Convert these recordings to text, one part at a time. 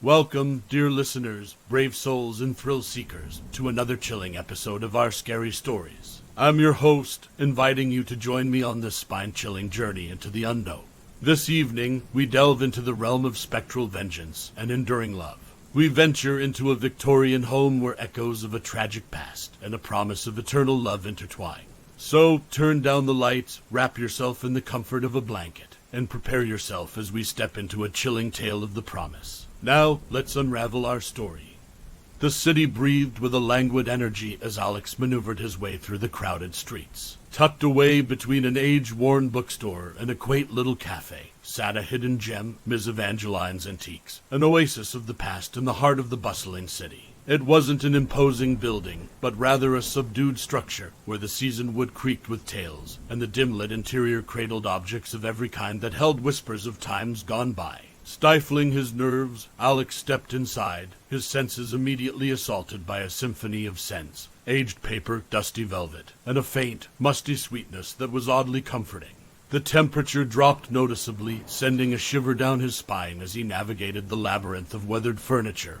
Welcome, dear listeners, brave souls and thrill seekers, to another chilling episode of our scary stories. I'm your host, inviting you to join me on this spine-chilling journey into the unknown. This evening, we delve into the realm of spectral vengeance and enduring love. We venture into a Victorian home where echoes of a tragic past and a promise of eternal love intertwine. So, turn down the lights, wrap yourself in the comfort of a blanket, and prepare yourself as we step into a chilling tale of the promise. Now, let's unravel our story. The city breathed with a languid energy as Alex maneuvered his way through the crowded streets. Tucked away between an age-worn bookstore and a quaint little cafe sat a hidden gem, Ms. Evangeline's Antiques, an oasis of the past in the heart of the bustling city. It wasn't an imposing building, but rather a subdued structure where the seasoned wood creaked with tales, and the dim-lit interior cradled objects of every kind that held whispers of times gone by. Stifling his nerves, Alex stepped inside, his senses immediately assaulted by a symphony of scents, aged paper, dusty velvet, and a faint, musty sweetness that was oddly comforting. The temperature dropped noticeably, sending a shiver down his spine as he navigated the labyrinth of weathered furniture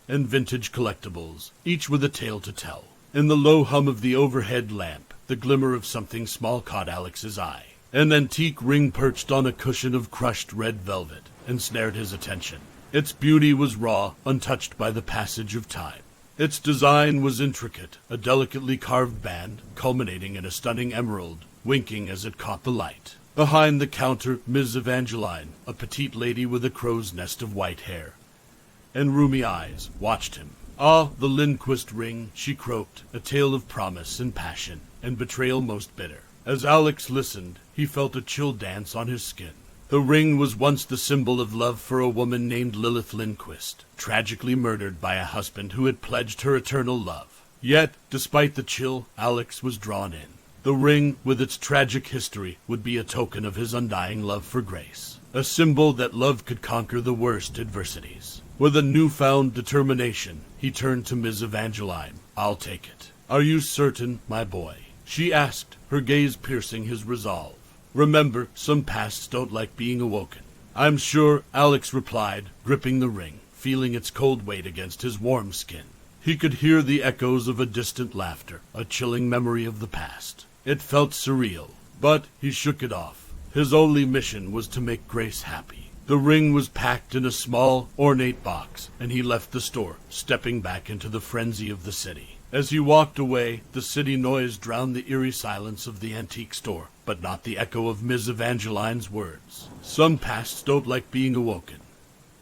and vintage collectibles, each with a tale to tell. In the low hum of the overhead lamp, the glimmer of something small caught Alex's eye. An antique ring perched on a cushion of crushed red velvet ensnared his attention. Its beauty was raw, untouched by the passage of time. Its design was intricate, a delicately carved band, culminating in a stunning emerald, winking as it caught the light. Behind the counter, Ms. Evangeline, a petite lady with a crow's nest of white hair and roomy eyes, watched him. "Ah, the Lindquist ring," she croaked, a tale of promise and passion, and betrayal most bitter. As Alex listened, he felt a chill dance on his skin. The ring was once the symbol of love for a woman named Lilith Lindquist, tragically murdered by a husband who had pledged her eternal love. Yet, despite the chill, Alex was drawn in. The ring, with its tragic history, would be a token of his undying love for Grace, a symbol that love could conquer the worst adversities. With a newfound determination, he turned to Ms. Evangeline. "I'll take it." "Are you certain, my boy?" she asked, her gaze piercing his resolve. "Remember, some pasts don't like being awoken." "I'm sure," Alex replied, gripping the ring, feeling its cold weight against his warm skin. He could hear the echoes of a distant laughter, a chilling memory of the past. It felt surreal, but he shook it off. His only mission was to make Grace happy. The ring was packed in a small, ornate box, and he left the store, stepping back into the frenzy of the city. As he walked away, the city noise drowned the eerie silence of the antique store, but not the echo of Ms. Evangeline's words. Some pasts don't like being awoken.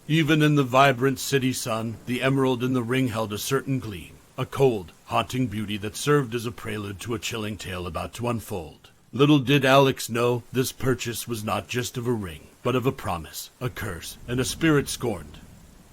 Even in the vibrant city sun, the emerald in the ring held a certain gleam, a cold, haunting beauty that served as a prelude to a chilling tale about to unfold. Little did Alex know, this purchase was not just of a ring, but of a promise, a curse, and a spirit scorned.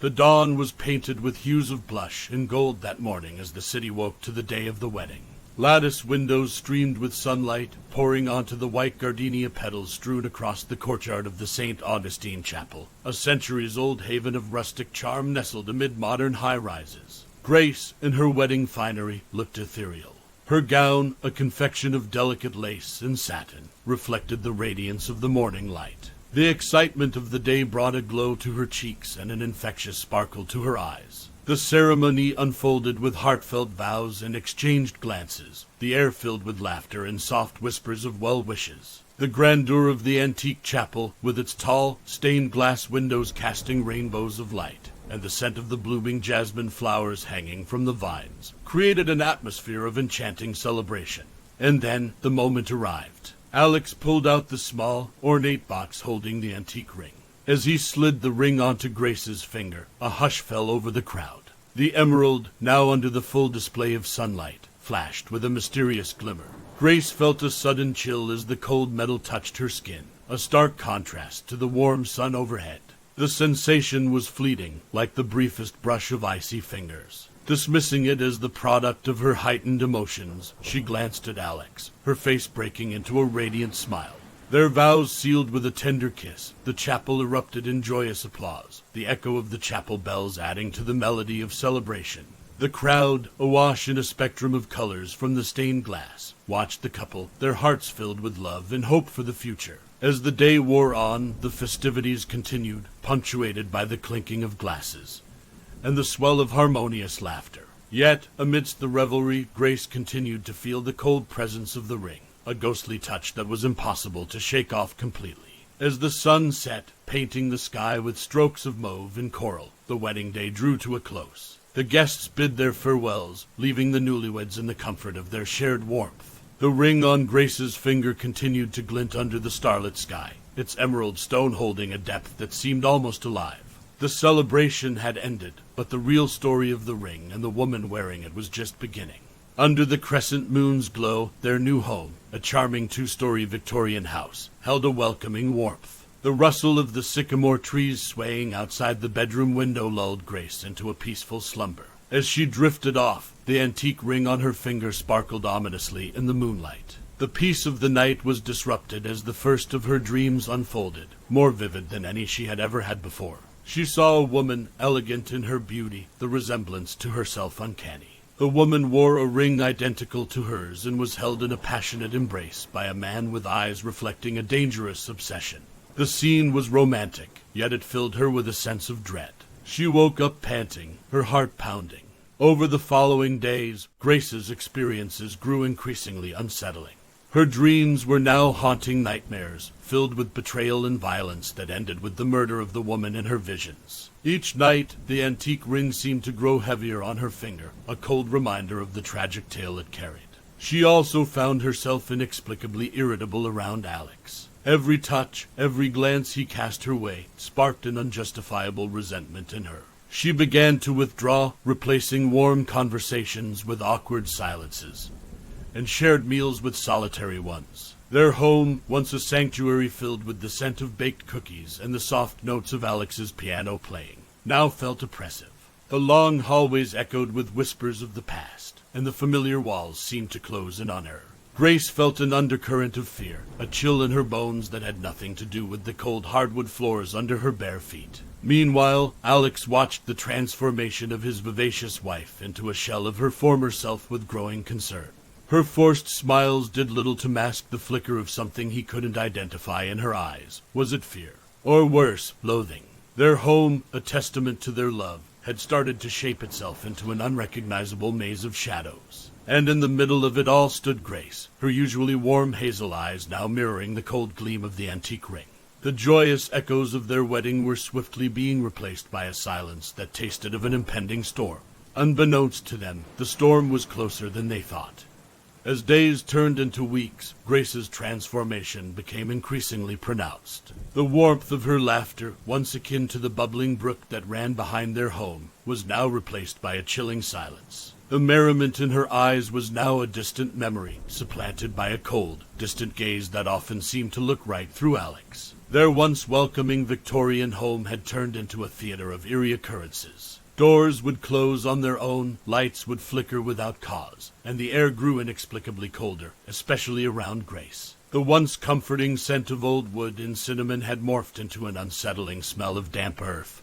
The dawn was painted with hues of blush and gold that morning as the city woke to the day of the wedding. Lattice windows streamed with sunlight, pouring onto the white gardenia petals strewn across the courtyard of the St. Augustine Chapel, a centuries-old haven of rustic charm nestled amid modern high-rises. Grace, in her wedding finery, looked ethereal. Her gown, a confection of delicate lace and satin, reflected the radiance of the morning light. The excitement of the day brought a glow to her cheeks and an infectious sparkle to her eyes. The ceremony unfolded with heartfelt vows and exchanged glances, the air filled with laughter and soft whispers of well wishes. The grandeur of the antique chapel, with its tall, stained-glass windows casting rainbows of light, and the scent of the blooming jasmine flowers hanging from the vines, created an atmosphere of enchanting celebration. And then the moment arrived. Alex pulled out the small, ornate box holding the antique ring. As he slid the ring onto Grace's finger, a hush fell over the crowd. The emerald, now under the full display of sunlight, flashed with a mysterious glimmer. Grace felt a sudden chill as the cold metal touched her skin, a stark contrast to the warm sun overhead. The sensation was fleeting, like the briefest brush of icy fingers. Dismissing it as the product of her heightened emotions, she glanced at Alex, her face breaking into a radiant smile. Their vows sealed with a tender kiss, the chapel erupted in joyous applause, the echo of the chapel bells adding to the melody of celebration. The crowd, awash in a spectrum of colors from the stained glass, watched the couple, their hearts filled with love and hope for the future. As the day wore on, the festivities continued, punctuated by the clinking of glasses and the swell of harmonious laughter. Yet, amidst the revelry, Grace continued to feel the cold presence of the ring, a ghostly touch that was impossible to shake off completely. As the sun set, painting the sky with strokes of mauve and coral, the wedding day drew to a close. The guests bid their farewells, leaving the newlyweds in the comfort of their shared warmth. The ring on Grace's finger continued to glint under the starlit sky, its emerald stone holding a depth that seemed almost alive. The celebration had ended, but the real story of the ring and the woman wearing it was just beginning. Under the crescent moon's glow, their new home, a charming two-story Victorian house, held a welcoming warmth. The rustle of the sycamore trees swaying outside the bedroom window lulled Grace into a peaceful slumber. As she drifted off, the antique ring on her finger sparkled ominously in the moonlight. The peace of the night was disrupted as the first of her dreams unfolded, more vivid than any she had ever had before. She saw a woman, elegant in her beauty, the resemblance to herself uncanny. The woman wore a ring identical to hers and was held in a passionate embrace by a man with eyes reflecting a dangerous obsession. The scene was romantic, yet it filled her with a sense of dread. She woke up panting, her heart pounding. Over the following days, Grace's experiences grew increasingly unsettling. Her dreams were now haunting nightmares, filled with betrayal and violence that ended with the murder of the woman in her visions. Each night, the antique ring seemed to grow heavier on her finger, a cold reminder of the tragic tale it carried. She also found herself inexplicably irritable around Alex. Every touch, every glance he cast her way, sparked an unjustifiable resentment in her. She began to withdraw, replacing warm conversations with awkward silences, and shared meals with solitary ones. Their home, once a sanctuary filled with the scent of baked cookies and the soft notes of Alex's piano playing, now felt oppressive. The long hallways echoed with whispers of the past, and the familiar walls seemed to close in on her. Grace felt an undercurrent of fear, a chill in her bones that had nothing to do with the cold hardwood floors under her bare feet. Meanwhile, Alex watched the transformation of his vivacious wife into a shell of her former self with growing concern. Her forced smiles did little to mask the flicker of something he couldn't identify in her eyes. Was it fear? Or worse, loathing? Their home, a testament to their love, had started to shape itself into an unrecognizable maze of shadows. And in the middle of it all stood Grace, her usually warm hazel eyes now mirroring the cold gleam of the antique ring. The joyous echoes of their wedding were swiftly being replaced by a silence that tasted of an impending storm. Unbeknownst to them, the storm was closer than they thought. As days turned into weeks, Grace's transformation became increasingly pronounced. The warmth of her laughter, once akin to the bubbling brook that ran behind their home, was now replaced by a chilling silence. The merriment in her eyes was now a distant memory, supplanted by a cold, distant gaze that often seemed to look right through Alex. Their once welcoming Victorian home had turned into a theater of eerie occurrences. Doors would close on their own, lights would flicker without cause, and the air grew inexplicably colder, especially around Grace. The once comforting scent of old wood and cinnamon had morphed into an unsettling smell of damp earth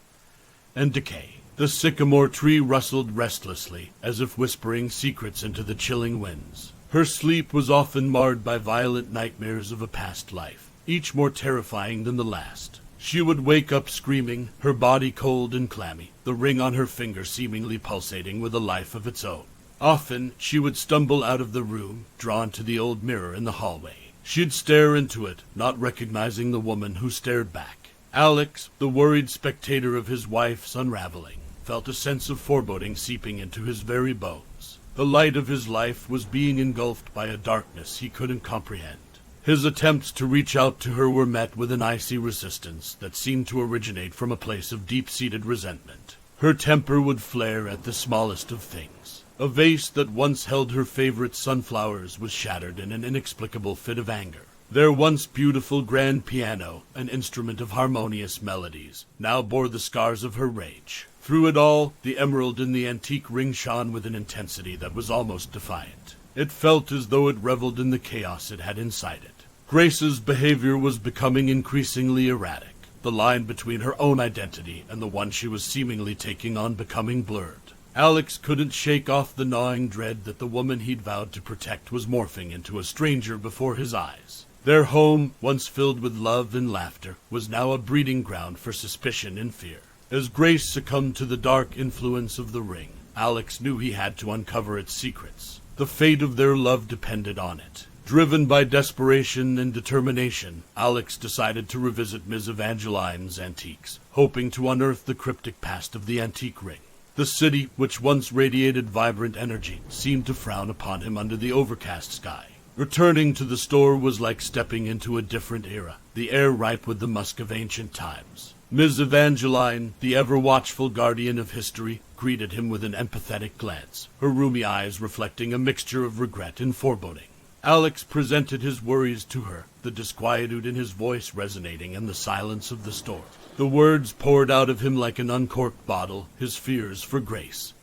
and decay. The sycamore tree rustled restlessly, as if whispering secrets into the chilling winds. Her sleep was often marred by violent nightmares of a past life, each more terrifying than the last. She would wake up screaming, her body cold and clammy, the ring on her finger seemingly pulsating with a life of its own. Often, she would stumble out of the room, drawn to the old mirror in the hallway. She'd stare into it, not recognizing the woman who stared back. Alex, the worried spectator of his wife's unraveling, felt a sense of foreboding seeping into his very bones. The light of his life was being engulfed by a darkness he couldn't comprehend. His attempts to reach out to her were met with an icy resistance that seemed to originate from a place of deep-seated resentment. Her temper would flare at the smallest of things. A vase that once held her favorite sunflowers was shattered in an inexplicable fit of anger. Their once beautiful grand piano, an instrument of harmonious melodies, now bore the scars of her rage. Through it all, the emerald in the antique ring shone with an intensity that was almost defiant. It felt as though it reveled in the chaos it had inside it. Grace's behavior was becoming increasingly erratic, the line between her own identity and the one she was seemingly taking on becoming blurred. Alex couldn't shake off the gnawing dread that the woman he'd vowed to protect was morphing into a stranger before his eyes. Their home, once filled with love and laughter, was now a breeding ground for suspicion and fear. As Grace succumbed to the dark influence of the ring, Alex knew he had to uncover its secrets. The fate of their love depended on it. Driven by desperation and determination, Alex decided to revisit Ms. Evangeline's antiques, hoping to unearth the cryptic past of the antique ring. The city, which once radiated vibrant energy, seemed to frown upon him under the overcast sky. Returning to the store was like stepping into a different era, the air ripe with the musk of ancient times. Ms. Evangeline, the ever-watchful guardian of history, greeted him with an empathetic glance, her rheumy eyes reflecting a mixture of regret and foreboding. Alex presented his worries to her, the disquietude in his voice resonating in the silence of the store. The words poured out of him like an uncorked bottle, his fears for Grace.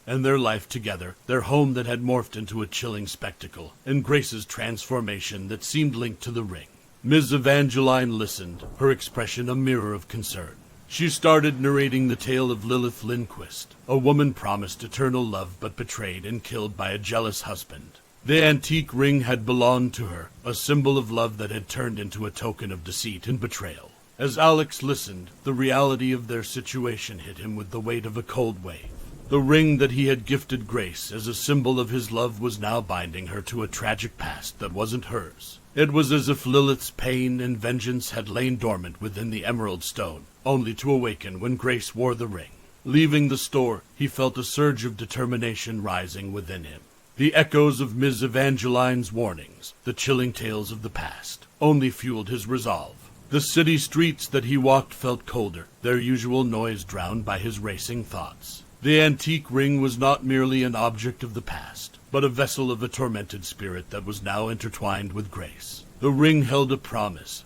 And their life together, their home that had morphed into a chilling spectacle, and Grace's transformation that seemed linked to the ring. Ms. Evangeline listened, her expression a mirror of concern. She started narrating the tale of Lilith Lindquist, a woman promised eternal love but betrayed and killed by a jealous husband. The antique ring had belonged to her, a symbol of love that had turned into a token of deceit and betrayal. As Alex listened, the reality of their situation hit him with the weight of a cold wave. The ring that he had gifted Grace as a symbol of his love was now binding her to a tragic past that wasn't hers. It was as if Lilith's pain and vengeance had lain dormant within the emerald stone, only to awaken when Grace wore the ring. Leaving the store, he felt a surge of determination rising within him. The echoes of Ms. Evangeline's warnings, the chilling tales of the past, only fueled his resolve. The city streets that he walked felt colder, their usual noise drowned by his racing thoughts. The antique ring was not merely an object of the past, but a vessel of a tormented spirit that was now intertwined with Grace. The ring held a promise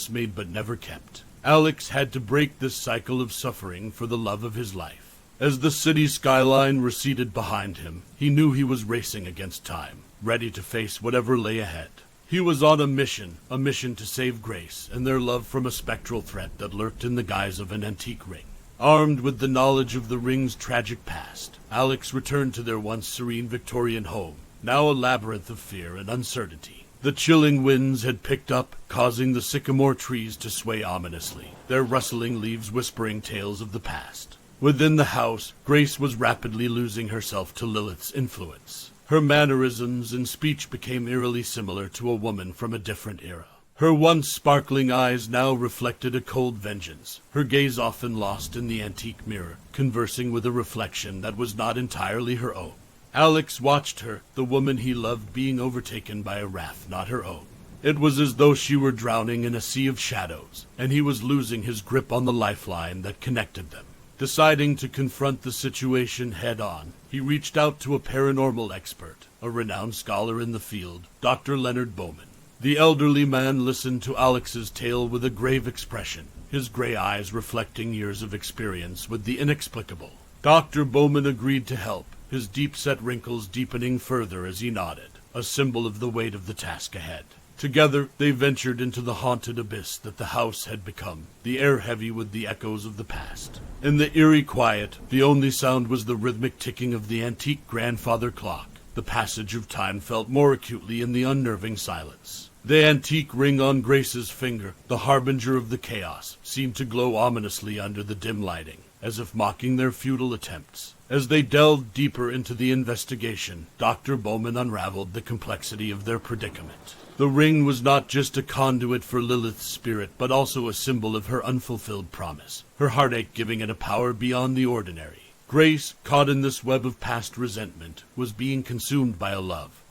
made but never kept. Alex had to break this cycle of suffering for the love of his life. As the city skyline receded behind him, he knew he was racing against time, ready to face whatever lay ahead. He was on a mission to save Grace and their love from a spectral threat that lurked in the guise of an antique ring. Armed with the knowledge of the ring's tragic past, Alex returned to their once serene Victorian home, now a labyrinth of fear and uncertainty. The chilling winds had picked up, causing the sycamore trees to sway ominously, their rustling leaves whispering tales of the past. Within the house, Grace was rapidly losing herself to Lilith's influence. Her mannerisms and speech became eerily similar to a woman from a different era. Her once sparkling eyes now reflected a cold vengeance, her gaze often lost in the antique mirror, conversing with a reflection that was not entirely her own. Alex watched her, the woman he loved, being overtaken by a wrath not her own. It was as though she were drowning in a sea of shadows, and he was losing his grip on the lifeline that connected them. Deciding to confront the situation head-on, he reached out to a paranormal expert, a renowned scholar in the field, Dr. Leonard Bowman. The elderly man listened to Alex's tale with a grave expression, his gray eyes reflecting years of experience with the inexplicable. Dr. Bowman agreed to help, his deep-set wrinkles deepening further as he nodded, a symbol of the weight of the task ahead. Together, they ventured into the haunted abyss that the house had become, the air heavy with the echoes of the past. In the eerie quiet, the only sound was the rhythmic ticking of the antique grandfather clock. The passage of time felt more acutely in the unnerving silence. The antique ring on Grace's finger, the harbinger of the chaos, seemed to glow ominously under the dim lighting, as if mocking their futile attempts. As they delved deeper into the investigation, Dr. Bowman unraveled the complexity of their predicament. The ring was not just a conduit for Lilith's spirit, but also a symbol of her unfulfilled promise, her heartache giving it a power beyond the ordinary. Grace, caught in this web of past resentment, was being consumed by a love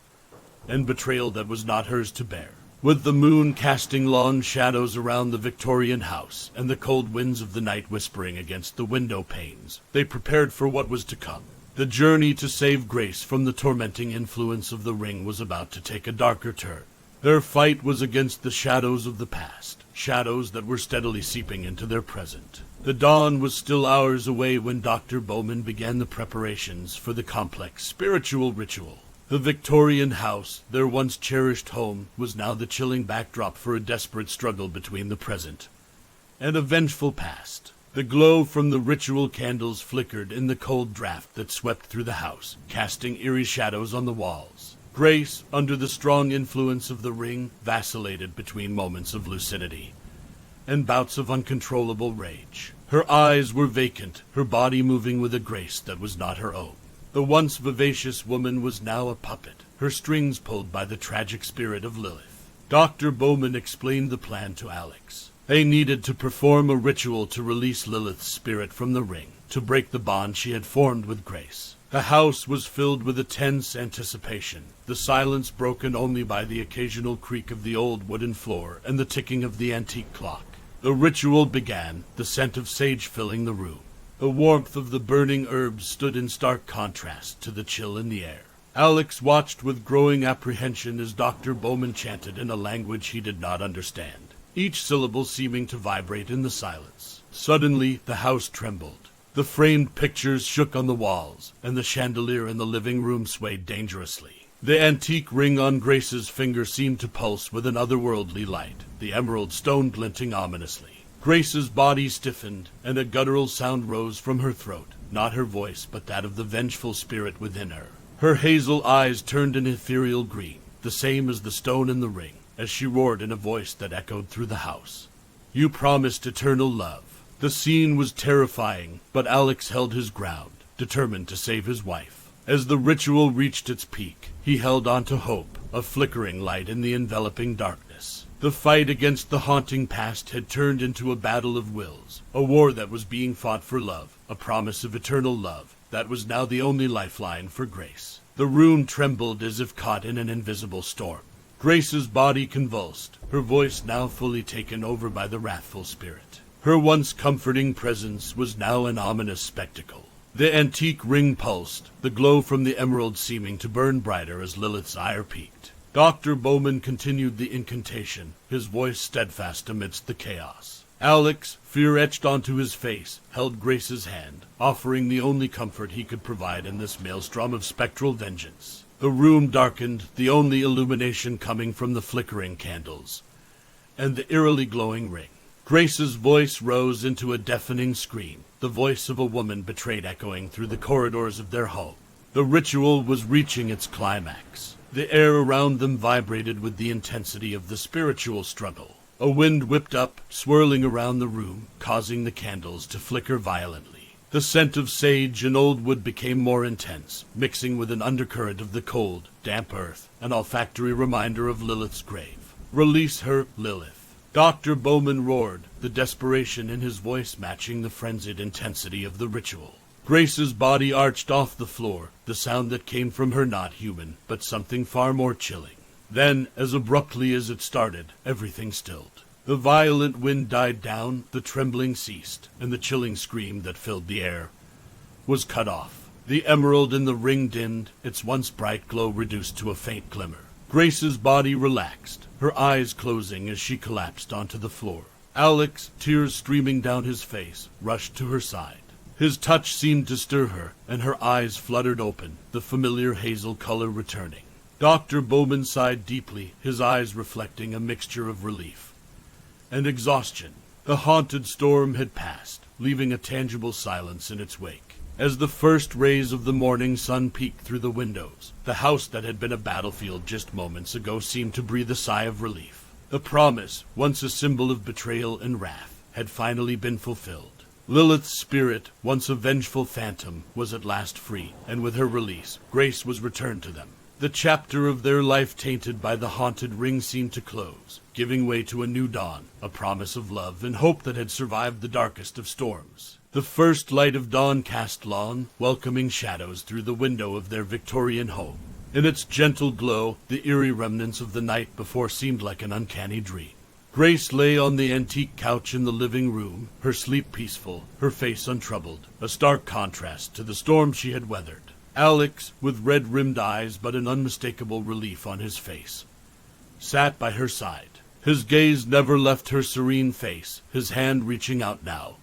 and betrayal that was not hers to bear. With the moon casting long shadows around the Victorian house and the cold winds of the night whispering against the window panes, they prepared for what was to come. The journey to save Grace from the tormenting influence of the ring was about to take a darker turn. Their fight was against the shadows of the past, shadows that were steadily seeping into their present. The dawn was still hours away when Dr. Bowman began the preparations for the complex spiritual ritual. The Victorian house, their once cherished home, was now the chilling backdrop for a desperate struggle between the present and a vengeful past. The glow from the ritual candles flickered in the cold draft that swept through the house, casting eerie shadows on the walls. Grace, under the strong influence of the ring, vacillated between moments of lucidity and bouts of uncontrollable rage. Her eyes were vacant, her body moving with a grace that was not her own. The once vivacious woman was now a puppet, her strings pulled by the tragic spirit of Lilith. Dr. Bowman explained the plan to Alex. They needed to perform a ritual to release Lilith's spirit from the ring, to break the bond she had formed with Grace. The house was filled with a tense anticipation, the silence broken only by the occasional creak of the old wooden floor and the ticking of the antique clock. The ritual began, the scent of sage filling the room. The warmth of the burning herbs stood in stark contrast to the chill in the air. Alex watched with growing apprehension as Dr. Bowman chanted in a language he did not understand, each syllable seeming to vibrate in the silence. Suddenly, the house trembled. The framed pictures shook on the walls, and the chandelier in the living room swayed dangerously. The antique ring on Grace's finger seemed to pulse with an otherworldly light, the emerald stone glinting ominously. Grace's body stiffened, and a guttural sound rose from her throat, not her voice, but that of the vengeful spirit within her. Her hazel eyes turned an ethereal green, the same as the stone in the ring, as she roared in a voice that echoed through the house. "You promised eternal love." The scene was terrifying, but Alex held his ground, determined to save his wife. As the ritual reached its peak, he held on to hope, a flickering light in the enveloping darkness. The fight against the haunting past had turned into a battle of wills, a war that was being fought for love, a promise of eternal love, that was now the only lifeline for Grace. The room trembled as if caught in an invisible storm. Grace's body convulsed, her voice now fully taken over by the wrathful spirit. Her once comforting presence was now an ominous spectacle. The antique ring pulsed, the glow from the emerald seeming to burn brighter as Lilith's ire peaked. Dr. Bowman continued the incantation, his voice steadfast amidst the chaos. Alex, fear etched onto his face, held Grace's hand, offering the only comfort he could provide in this maelstrom of spectral vengeance. The room darkened, the only illumination coming from the flickering candles and the eerily glowing ring. Grace's voice rose into a deafening scream, the voice of a woman betrayed echoing through the corridors of their home. The ritual was reaching its climax. The air around them vibrated with the intensity of the spiritual struggle. A wind whipped up, swirling around the room, causing the candles to flicker violently. The scent of sage and old wood became more intense, mixing with an undercurrent of the cold, damp earth, an olfactory reminder of Lilith's grave. "Release her, Lilith." Dr. Bowman roared, the desperation in his voice matching the frenzied intensity of the ritual. Grace's body arched off the floor, the sound that came from her not human, but something far more chilling. Then, as abruptly as it started, everything stilled. The violent wind died down, the trembling ceased, and the chilling scream that filled the air was cut off. The emerald in the ring dimmed, its once bright glow reduced to a faint glimmer. Grace's body relaxed, her eyes closing as she collapsed onto the floor. Alex, tears streaming down his face, rushed to her side. His touch seemed to stir her, and her eyes fluttered open, the familiar hazel color returning. Dr. Bowman sighed deeply, his eyes reflecting a mixture of relief and exhaustion. The haunted storm had passed, leaving a tangible silence in its wake. As the first rays of the morning sun peeked through the windows, the house that had been a battlefield just moments ago seemed to breathe a sigh of relief. The promise, once a symbol of betrayal and wrath, had finally been fulfilled. Lilith's spirit, once a vengeful phantom, was at last free, and with her release, Grace was returned to them. The chapter of their life tainted by the haunted ring seemed to close, giving way to a new dawn, a promise of love and hope that had survived the darkest of storms. The first light of dawn cast long, welcoming shadows through the window of their Victorian home. In its gentle glow, the eerie remnants of the night before seemed like an uncanny dream. Grace lay on the antique couch in the living room, her sleep peaceful, her face untroubled, a stark contrast to the storm she had weathered. Alex, with red-rimmed eyes but an unmistakable relief on his face, sat by her side. His gaze never left her serene face, his hand reaching out now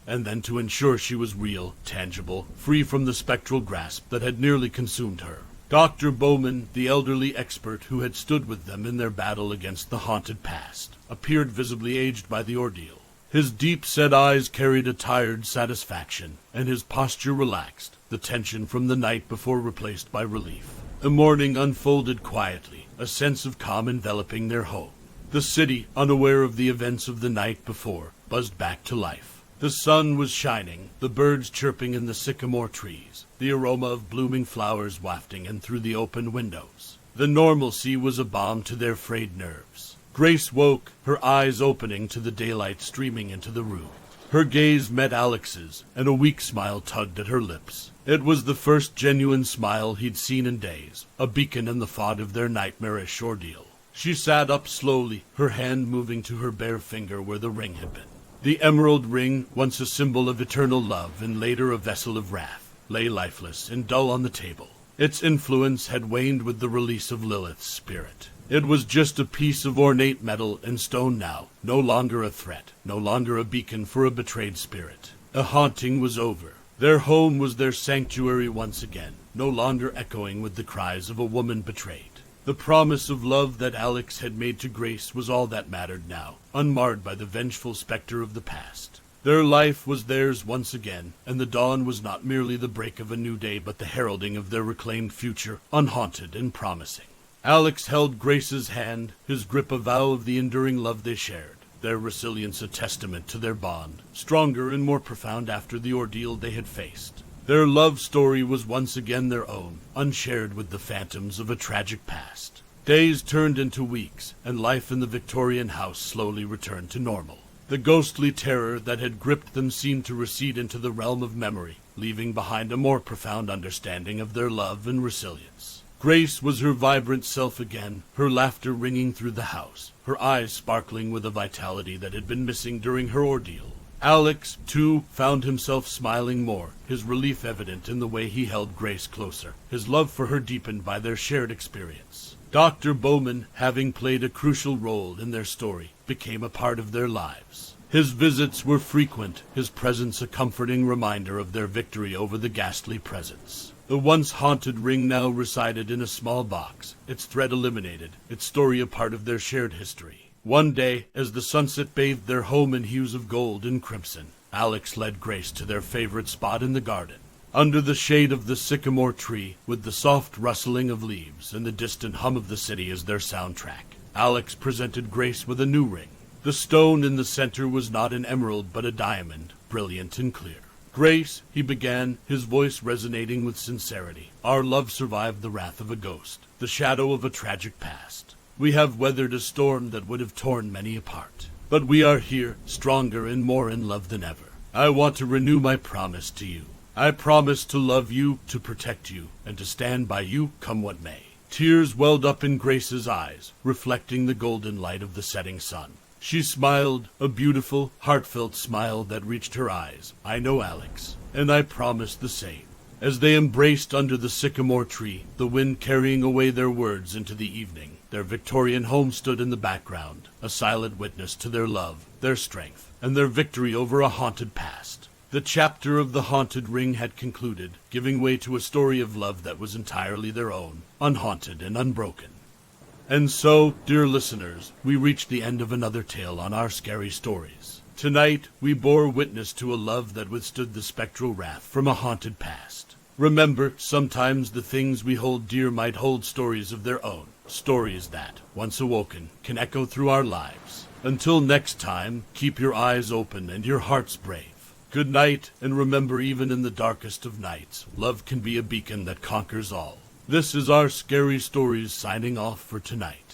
and then to ensure she was real, tangible, free from the spectral grasp that had nearly consumed her. Dr. Bowman, the elderly expert who had stood with them in their battle against the haunted past, appeared visibly aged by the ordeal. His deep-set eyes carried a tired satisfaction, and his posture relaxed, the tension from the night before replaced by relief. The morning unfolded quietly, a sense of calm enveloping their home. The city, unaware of the events of the night before, buzzed back to life. The sun was shining, the birds chirping in the sycamore trees, the aroma of blooming flowers wafting in through the open windows. The normalcy was a balm to their frayed nerves. Grace woke, her eyes opening to the daylight streaming into the room. Her gaze met Alex's, and a weak smile tugged at her lips. It was the first genuine smile he'd seen in days, a beacon in the fog of their nightmarish ordeal. She sat up slowly, her hand moving to her bare finger where the ring had been. The emerald ring, once a symbol of eternal love and later a vessel of wrath, lay lifeless and dull on the table. Its influence had waned with the release of Lilith's spirit. It was just a piece of ornate metal and stone now, no longer a threat, no longer a beacon for a betrayed spirit. A haunting was over. Their home was their sanctuary once again, no longer echoing with the cries of a woman betrayed. The promise of love that Alex had made to Grace was all that mattered now, unmarred by the vengeful specter of the past. Their life was theirs once again, and the dawn was not merely the break of a new day but the heralding of their reclaimed future, unhaunted and promising. Alex held Grace's hand, his grip a vow of the enduring love they shared, their resilience a testament to their bond, stronger and more profound after the ordeal they had faced. Their love story was once again their own, unshared with the phantoms of a tragic past. Days turned into weeks, and life in the Victorian house slowly returned to normal. The ghostly terror that had gripped them seemed to recede into the realm of memory, leaving behind a more profound understanding of their love and resilience. Grace was her vibrant self again, her laughter ringing through the house, her eyes sparkling with a vitality that had been missing during her ordeal. Alex, too, found himself smiling more, his relief evident in the way he held Grace closer, his love for her deepened by their shared experience. Dr. Bowman, having played a crucial role in their story, became a part of their lives. His visits were frequent, his presence a comforting reminder of their victory over the ghastly presence. The once haunted ring now resided in a small box, its thread eliminated, its story a part of their shared history. One day, as the sunset bathed their home in hues of gold and crimson, Alex led Grace to their favorite spot in the garden. Under the shade of the sycamore tree, with the soft rustling of leaves and the distant hum of the city as their soundtrack, Alex presented Grace with a new ring. The stone in the center was not an emerald but a diamond, brilliant and clear. "Grace," he began, his voice resonating with sincerity, "our love survived the wrath of a ghost, the shadow of a tragic past. We have weathered a storm that would have torn many apart. But we are here, stronger and more in love than ever. I want to renew my promise to you. I promise to love you, to protect you, and to stand by you, come what may." Tears welled up in Grace's eyes, reflecting the golden light of the setting sun. She smiled, a beautiful, heartfelt smile that reached her eyes. "I know, Alex, and I promise the same." As they embraced under the sycamore tree, the wind carrying away their words into the evening, their Victorian home stood in the background, a silent witness to their love, their strength, and their victory over a haunted past. The chapter of the haunted ring had concluded, giving way to a story of love that was entirely their own, unhaunted and unbroken. And so, dear listeners, we reached the end of another tale on our scary stories. Tonight, we bore witness to a love that withstood the spectral wrath from a haunted past. Remember, sometimes the things we hold dear might hold stories of their own, stories that, once awoken, can echo through our lives. Until next time, keep your eyes open and your hearts brave. Good night, and remember, even in the darkest of nights, love can be a beacon that conquers all. This is our Scary Stories signing off for tonight.